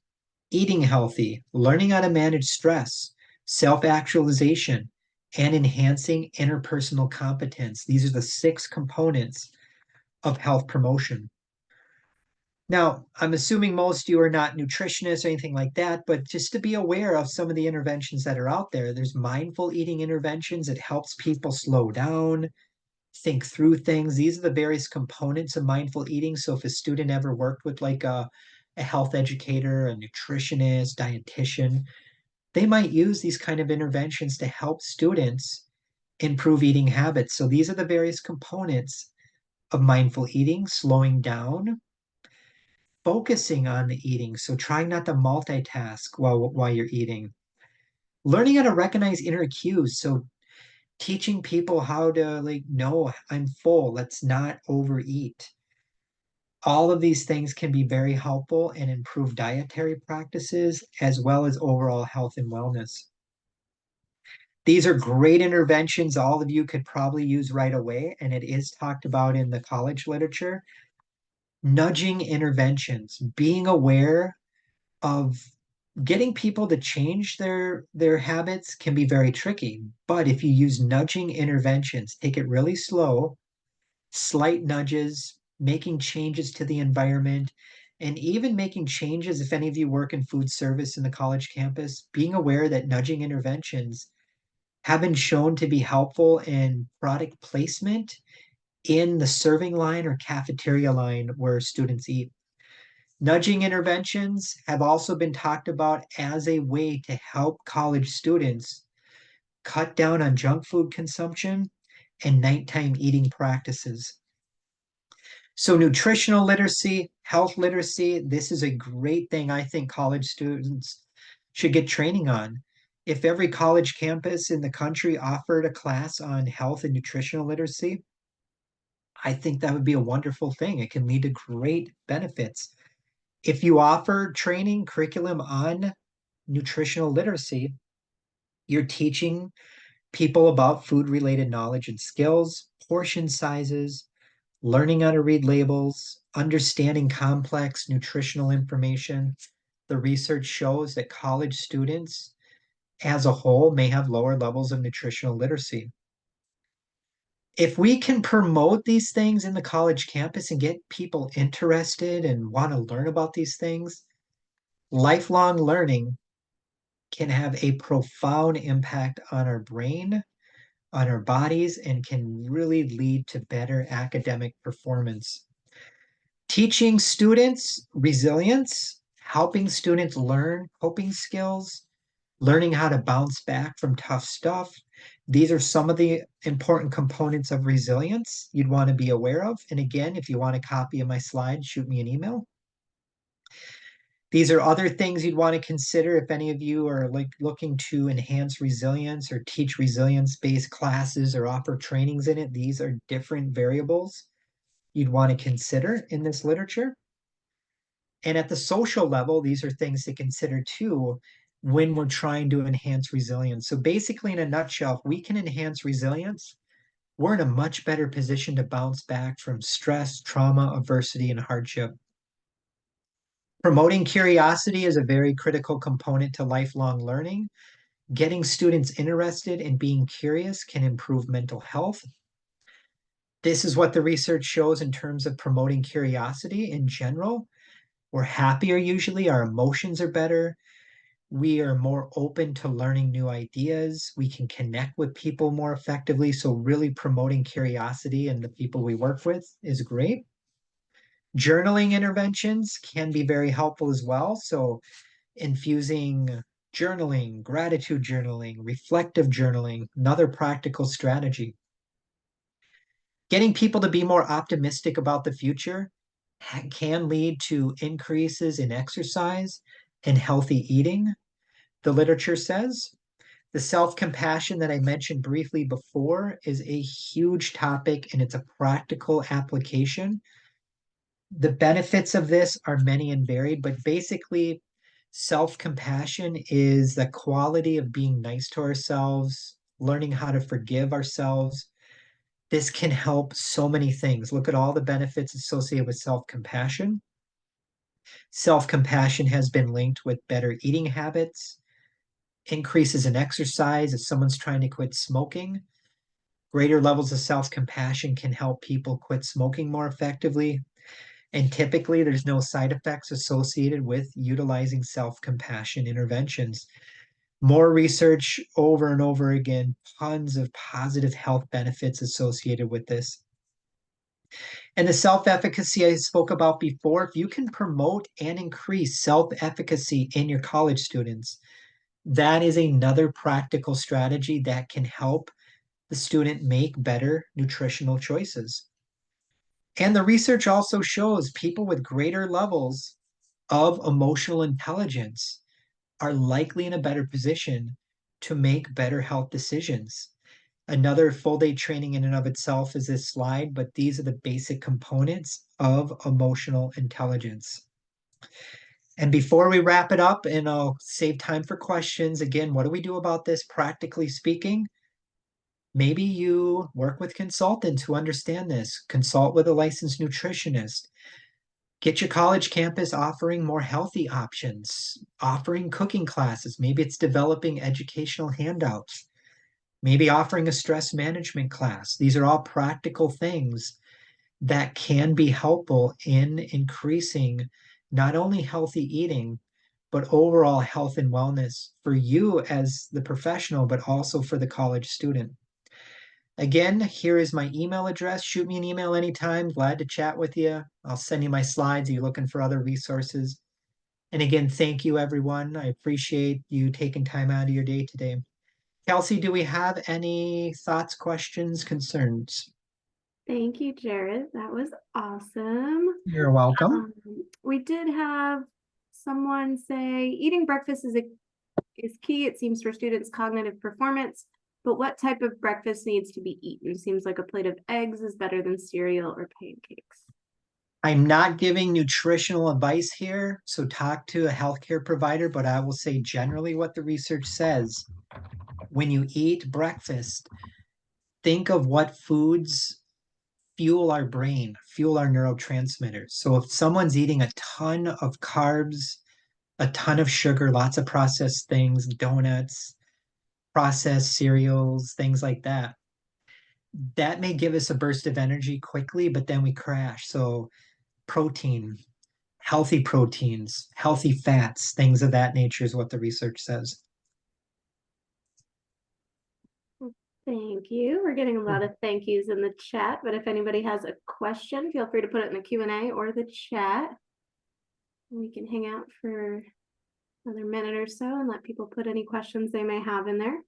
eating healthy, learning how to manage stress, self actualization, and enhancing interpersonal competence. These are the 6 components of health promotion. Now, I'm assuming most of you are not nutritionists or anything like that, but just to be aware of some of the interventions that are out there. There's mindful eating interventions. It helps people slow down, think through things. These are the various components of mindful eating. So if a student ever worked with like a health educator, a nutritionist, dietitian, they might use these kind of interventions to help students improve eating habits. So these are the various components of mindful eating: slowing down, focusing on the eating. So trying not to multitask while you're eating. Learning how to recognize inner cues. So teaching people how to like, no, I'm full. Let's not overeat. All of these things can be very helpful and improve dietary practices as well as overall health and wellness. These are great interventions all of you could probably use right away, and it is talked about in the college literature. Nudging interventions, being aware of getting people to change their habits can be very tricky. But if you use nudging interventions, take it really slow, slight nudges, making changes to the environment, and even making changes, if any of you work in food service in the college campus, being aware that nudging interventions have been shown to be helpful in product placement in the serving line or cafeteria line where students eat. Nudging interventions have also been talked about as a way to help college students cut down on junk food consumption and nighttime eating practices. So, nutritional literacy, health literacy, this is a great thing I think college students should get training on. If every college campus in the country offered a class on health and nutritional literacy, I think that would be a wonderful thing. It can lead to great benefits. If you offer training curriculum on nutritional literacy, you're teaching people about food related knowledge and skills, portion sizes, learning how to read labels, understanding complex nutritional information. The research shows that college students as a whole may have lower levels of nutritional literacy. If we can promote these things in the college campus and get people interested and want to learn about these things, lifelong learning can have a profound impact on our brain, on our bodies, and can really lead to better academic performance. Teaching students resilience, helping students learn coping skills, learning how to bounce back from tough stuff. These are some of the important components of resilience you'd want to be aware of. And again, if you want a copy of my slides, shoot me an email. These are other things you'd want to consider if any of you are looking to enhance resilience or teach resilience-based classes or offer trainings in it. These are different variables you'd want to consider in this literature. And at the social level, these are things to consider too when we're trying to enhance resilience. So basically, in a nutshell, if we can enhance resilience, we're in a much better position to bounce back from stress, trauma, adversity, and hardship. Promoting curiosity is a very critical component to lifelong learning. Getting students interested in being curious can improve mental health. This is what the research shows in terms of promoting curiosity in general. We're happier usually, our emotions are better. We are more open to learning new ideas. We can connect with people more effectively. So, really promoting curiosity in the people we work with is great. Journaling interventions can be very helpful as well. So, infusing journaling, gratitude journaling, reflective journaling, another practical strategy. Getting people to be more optimistic about the future can lead to increases in exercise and healthy eating, the literature says. The self-compassion that I mentioned briefly before is a huge topic and it's a practical application. The benefits of this are many and varied, but basically, self-compassion is the quality of being nice to ourselves, learning how to forgive ourselves. This can help so many things. Look at all the benefits associated with self-compassion. Self-compassion has been linked with better eating habits, increases in exercise if someone's trying to quit smoking. Greater levels of self-compassion can help people quit smoking more effectively. And typically, there's no side effects associated with utilizing self-compassion interventions. More research over and over again, tons of positive health benefits associated with this. And the self-efficacy I spoke about before, if you can promote and increase self-efficacy in your college students, that is another practical strategy that can help the student make better nutritional choices. And the research also shows people with greater levels of emotional intelligence are likely in a better position to make better health decisions. Another full day training in and of itself is this slide, but these are the basic components of emotional intelligence. And before we wrap it up, and I'll save time for questions, again, what do we do about this practically speaking? Maybe you work with consultants who understand this, consult with a licensed nutritionist, get your college campus offering more healthy options, offering cooking classes. Maybe it's developing educational handouts, maybe offering a stress management class. These are all practical things that can be helpful in increasing not only healthy eating, but overall health and wellness for you as the professional, but also for the college student. Again, here is my email address. Shoot me an email anytime. Glad to chat with you. I'll send you my slides. Are you looking for other resources? And again, thank you, everyone. I appreciate you taking time out of your day today. Kelsey, do we have any thoughts, questions, concerns? Thank you, Jerrod. That was awesome. You're welcome. We did have someone say eating breakfast is key, it seems, for students' cognitive performance. But what type of breakfast needs to be eaten? Seems like a plate of eggs is better than cereal or pancakes. I'm not giving nutritional advice here, so talk to a healthcare provider, but I will say generally what the research says. When you eat breakfast, think of what foods fuel our brain, fuel our neurotransmitters. So if someone's eating a ton of carbs, a ton of sugar, lots of processed things, donuts, processed cereals, things like that, that may give us a burst of energy quickly, but then we crash. So protein, healthy proteins, healthy fats, things of that nature is what the research says. Thank you. We're getting a lot of thank yous in the chat, but if anybody has a question, feel free to put it in the Q&A or the chat. We can hang out for another minute or so and let people put any questions they may have in there.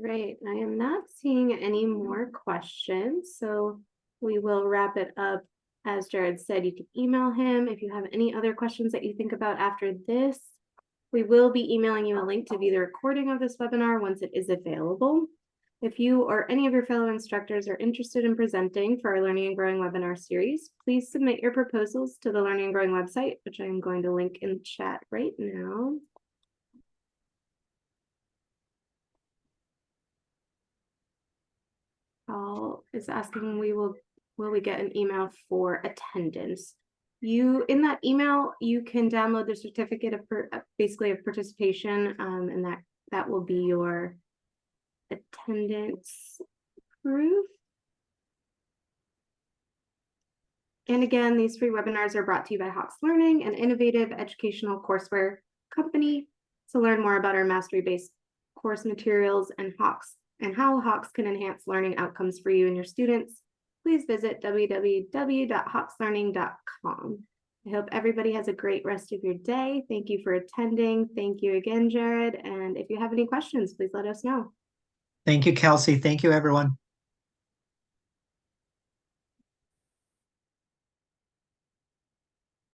Great. I am not seeing any more questions, so we will wrap it up. As Jerrod said, you can email him if you have any other questions that you think about after this. We will be emailing you a link to view the recording of this webinar once it is available. If you or any of your fellow instructors are interested in presenting for our Learning and Growing webinar series, please submit your proposals to the Learning and Growing website, which I am going to link in the chat right now. Paul is asking, will we get an email for attendance? In that email, you can download the certificate of basically of participation, and that will be your attendance proof. And again, these free webinars are brought to you by Hawks Learning, an innovative educational courseware company. To learn more about our mastery-based course materials and how Hawks can enhance learning outcomes for you and your students, please visit www.hawkslearning.com. I hope everybody has a great rest of your day. Thank you for attending. Thank you again, Jerrod. And if you have any questions, please let us know. Thank you, Kelsey. Thank you, everyone.